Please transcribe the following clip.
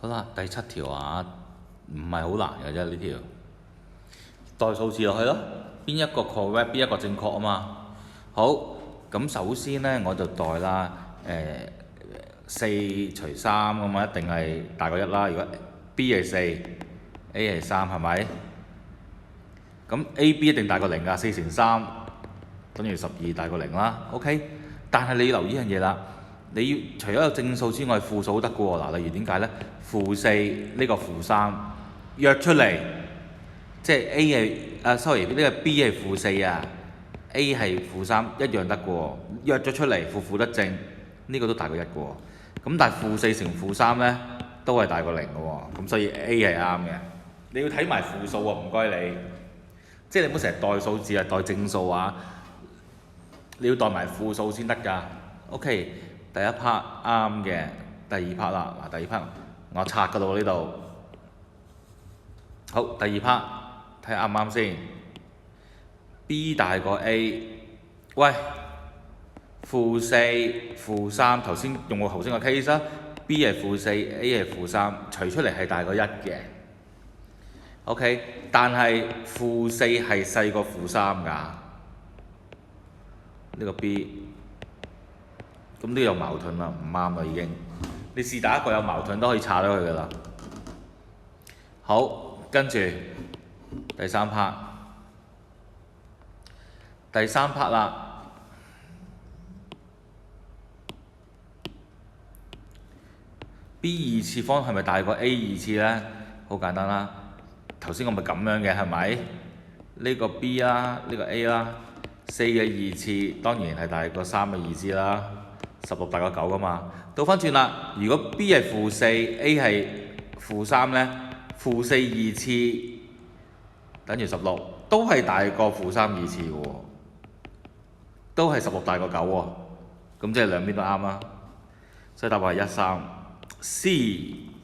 好啦，第7條啊，唔係好難嘅啫呢條，代數字落去咯，邊一個 correct，邊一個正確啊嘛。好，咁首先呢，我就代啦，4除3咁啊，一定係大過1啦。如果 B 係4，A 係3，係咪？咁 AB 一定大過0㗎，4乘3等於12，大過0啦。OK，但係你要留意一樣嘢啦，你要除咗有正數之外，負數都得嘅喎。嗱，例如點解呢？-4呢個-3約出嚟，即係 A 係sorry 呢個 B 係-4啊，A 係-3一樣得嘅喎。約咗出嚟，負得正，呢個都大過1嘅喎。咁但係-4乘-3呢，都係大過0嘅喎。咁所以 A 係啱嘅。你要睇埋負數喎，唔該你。即係你唔好成日代數字啊，代正數啊，你要代埋負數先得㗎。OK，第一 part 啱嘅，第二 part 啦，嗱第二 part 我拆㗎到呢度。好，第二 part 睇下啱唔啱先。B 大過 A， 喂，-4、-3，頭先用我頭先個 case 啦。B 係-4，A 係-3，除出嚟係大過1嘅。OK， 但係-4係細過-3㗎，呢個 B， 咁都有矛盾啦，唔啱啦已經。你是但一個有矛盾都可以拆咗佢㗎啦。好，跟住第三 part，啦。B 二次方係咪大過 A 二次呢？好簡單啦。頭先我咪咁樣嘅係咪？呢個 B 啦，呢個 A 啦，4嘅二次當然係大過3嘅二次啦，16大過9㗎嘛。倒翻轉啦，如果 B 係-4，A 係-3呢，-4二次等於16，都係大過-3二次嘅喎，都係16大過9喎。咁即係兩邊都啱啦，所以答案係1、3。C。